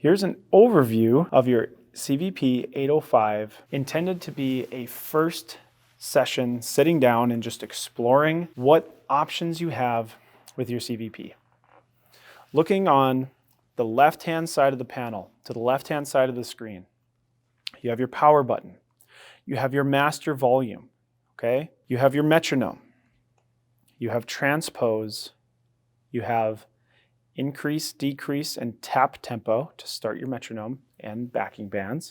Here's an overview of your CVP-805, intended to be a first session sitting down and just exploring what options you have with your CVP. Looking on the left-hand side of the panel, to the left-hand side of the screen, you have your power button. You have your master volume, okay? You have your metronome. You have transpose. You have increase, decrease, and tap tempo to start your metronome and backing bands.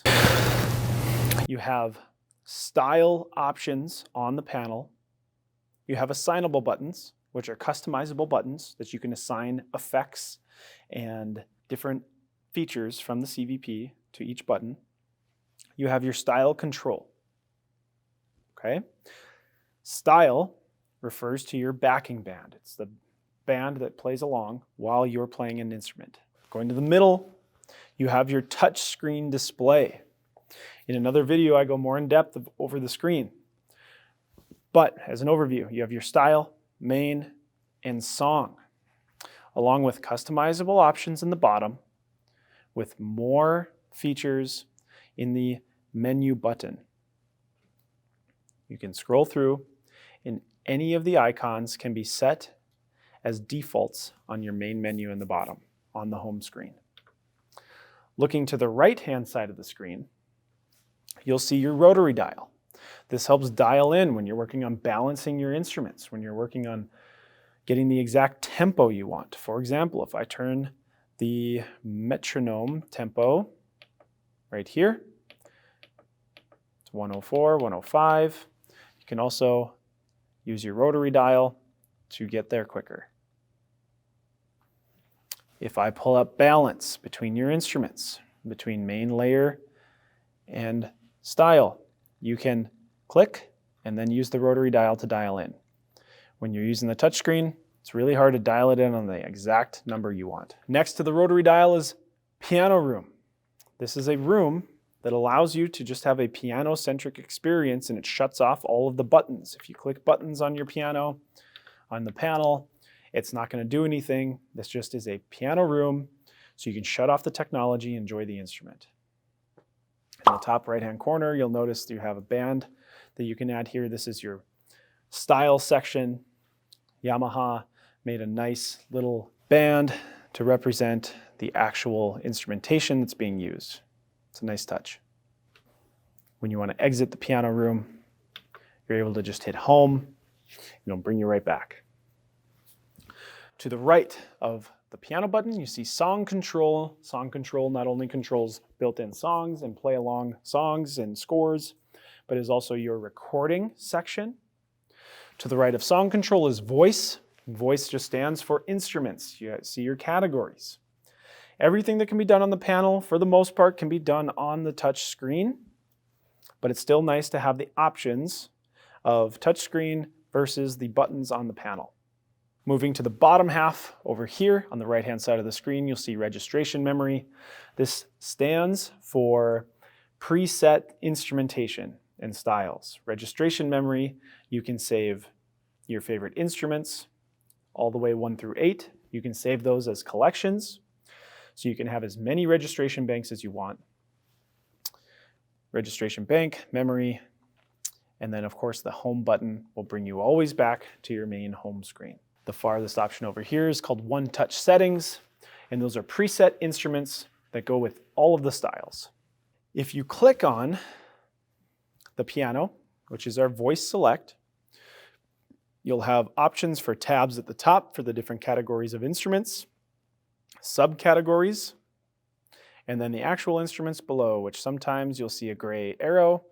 You have style options on the panel. You have assignable buttons, which are customizable buttons that you can assign effects and different features from the CVP to each button. You have your style control, okay? Style refers to your backing band. It's the band that plays along while you're playing an instrument. Going to the middle, you have your touch screen display. In another video, I go more in depth over the screen. But as an overview, you have your style, main, and song, along with customizable options in the bottom, with more features in the menu button. You can scroll through, and any of the icons can be set as defaults on your main menu in the bottom on the home screen. Looking to the right-hand side of the screen, you'll see your rotary dial. This helps dial in when you're working on balancing your instruments, when you're working on getting the exact tempo you want. For example, if I turn the metronome tempo right here, it's 104, 105. You can also use your rotary dial to get there quicker. If I pull up balance between your instruments, between main layer and style, you can click and then use the rotary dial to dial in. When you're using the touchscreen, it's really hard to dial it in on the exact number you want. Next to the rotary dial is piano room. This is a room that allows you to just have a piano-centric experience, and it shuts off all of the buttons. If you click buttons on your piano, on the panel, it's not going to do anything. This just is a piano room, so you can shut off the technology and enjoy the instrument. In the top right-hand corner, you'll notice you have a band that you can add here. This is your style section. Yamaha made a nice little band to represent the actual instrumentation that's being used. It's a nice touch. When you want to exit the piano room, you're able to just hit home, and it'll bring you right back. To the right of the piano button, you see song control. Song control not only controls built-in songs and play along songs and scores, but is also your recording section. To the right of song control is voice. Voice just stands for instruments. You see your categories. Everything that can be done on the panel, for the most part, can be done on the touch screen, but it's still nice to have the options of touch screen versus the buttons on the panel. Moving to the bottom half over here on the right-hand side of the screen, you'll see registration memory. This stands for preset instrumentation and styles. Registration memory, you can save your favorite instruments all the way 1 through 8. You can save those as collections, so you can have as many registration banks as you want. Registration bank, memory, and then of course the home button will bring you always back to your main home screen. The farthest option over here is called One Touch Settings, and those are preset instruments that go with all of the styles. If you click on the piano, which is our voice select, you'll have options for tabs at the top for the different categories of instruments, subcategories, and then the actual instruments below, which sometimes you'll see a gray arrow,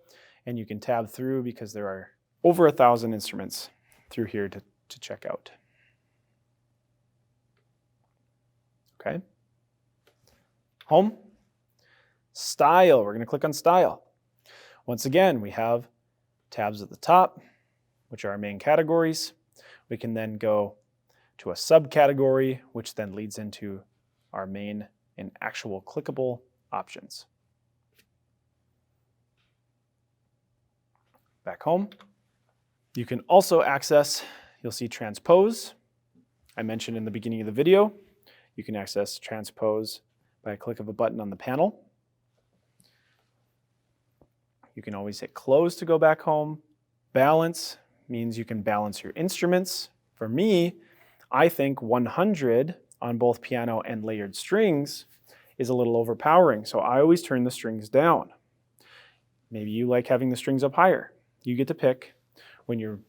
and you can tab through because there are over 1,000 instruments through here to check out. Okay. Home. Style. We're going to click on style. Once again, we have tabs at the top, which are our main categories. We can then go to a subcategory, which then leads into our main and actual clickable options. Back home. You can also access, you'll see transpose. I mentioned in the beginning of the video, you can access transpose by a click of a button on the panel. You can always hit close to go back home. Balance means you can balance your instruments. For me, I think 100 on both piano and layered strings is a little overpowering, so I always turn the strings down. Maybe you like having the strings up higher. You get to pick when you're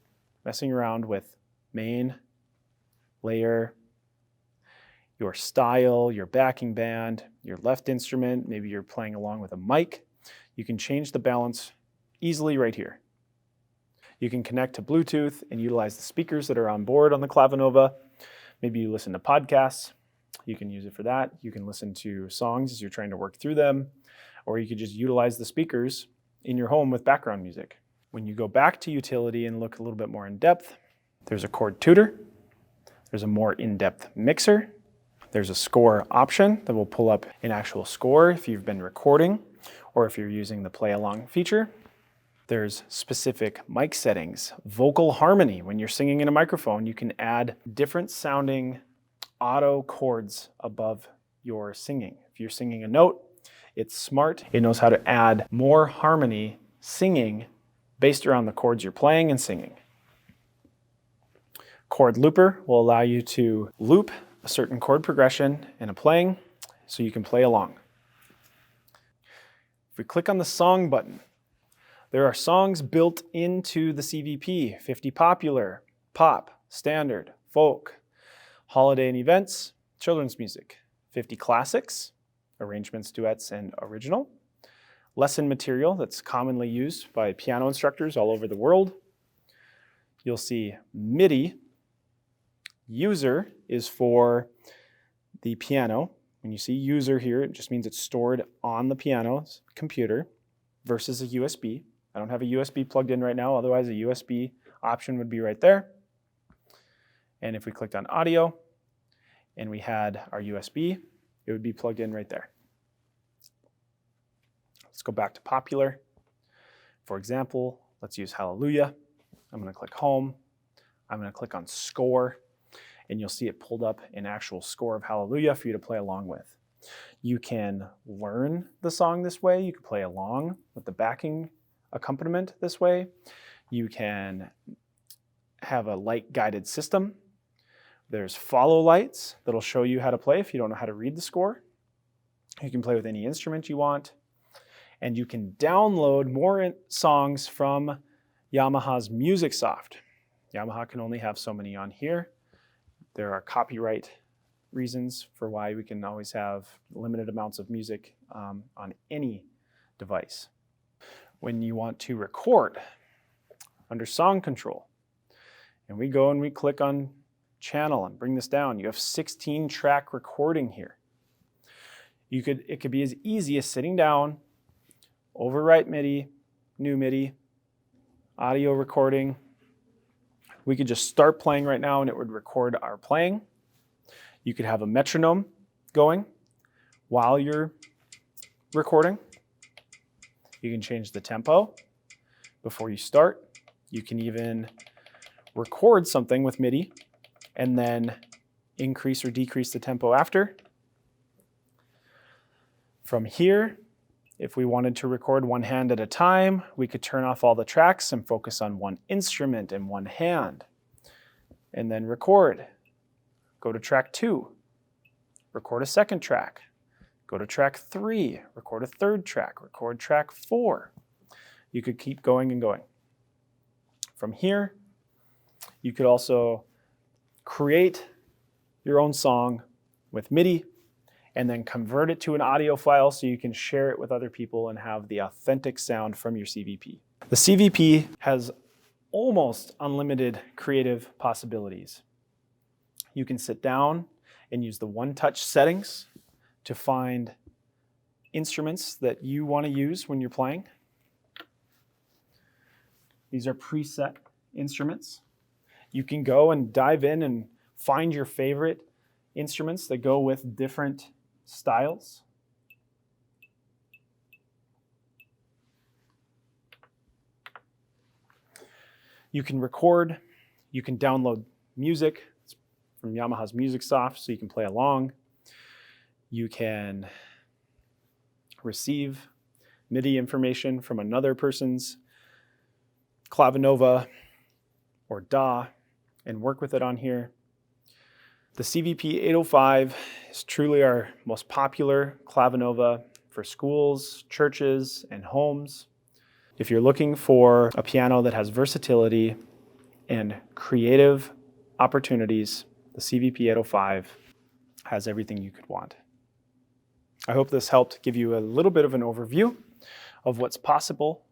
messing around with main, layer, your style, your backing band, your left instrument, maybe you're playing along with a mic. You can change the balance easily right here. You can connect to Bluetooth and utilize the speakers that are on board on the Clavinova. Maybe you listen to podcasts. You can use it for that. You can listen to songs as you're trying to work through them, or you could just utilize the speakers in your home with background music. When you go back to utility and look a little bit more in depth, there's a chord tutor. There's a more in-depth mixer. There's a score option that will pull up an actual score if you've been recording or if you're using the play along feature. There's specific mic settings, vocal harmony. When you're singing in a microphone, you can add different sounding auto chords above your singing. If you're singing a note, it's smart. It knows how to add more harmony singing based around the chords you're playing and singing. Chord looper will allow you to loop a certain chord progression in a playing so you can play along. If we click on the song button, there are songs built into the CVP, 50 popular, pop, standard, folk, holiday and events, children's music, 50 classics, arrangements, duets, and original, lesson material that's commonly used by piano instructors all over the world. You'll see MIDI. User is for the piano. When you see user here, it just means it's stored on the piano's computer versus a USB. I don't have a USB plugged in right now, otherwise a USB option would be right there. And if we clicked on audio and we had our USB, it would be plugged in right there. Let's go back to popular. For example, let's use Hallelujah. I'm going to click home. I'm going to click on score, and you'll see it pulled up an actual score of Hallelujah for you to play along with. You can learn the song this way. You can play along with the backing accompaniment this way. You can have a light guided system. There's follow lights that'll show you how to play if you don't know how to read the score. You can play with any instrument you want. And you can download more songs from Yamaha's MusicSoft. Yamaha can only have so many on here. There are copyright reasons for why we can always have limited amounts of music on any device. When you want to record under song control, and we go and we click on channel and bring this down, you have 16 track recording here. It could be as easy as sitting down, overwrite MIDI, new MIDI, audio recording. We could just start playing right now and it would record our playing. You could have a metronome going while you're recording. You can change the tempo before you start. You can even record something with MIDI and then increase or decrease the tempo after. From here, if we wanted to record one hand at a time, we could turn off all the tracks and focus on one instrument and one hand. And then record. Go to track 2. Record a second track. Go to track 3. Record a third track. Record track 4. You could keep going and going. From here, you could also create your own song with MIDI and then convert it to an audio file so you can share it with other people and have the authentic sound from your CVP. The CVP has almost unlimited creative possibilities. You can sit down and use the one-touch settings to find instruments that you want to use when you're playing. These are preset instruments. You can go and dive in and find your favorite instruments that go with different styles. You can record, you can download music from Yamaha's MusicSoft so you can play along. You can receive MIDI information from another person's Clavinova or DAW and work with it on here. The CVP-805 is truly our most popular Clavinova for schools, churches, and homes. If you're looking for a piano that has versatility and creative opportunities, the CVP-805 has everything you could want. I hope this helped give you a little bit of an overview of what's possible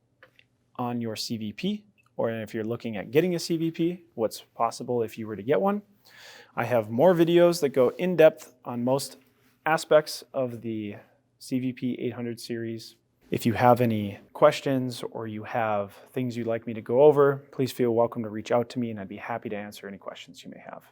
on your CVP, or if you're looking at getting a CVP, what's possible if you were to get one. I have more videos that go in depth on most aspects of the CVP-800 series. If you have any questions or you have things you'd like me to go over, please feel welcome to reach out to me and I'd be happy to answer any questions you may have.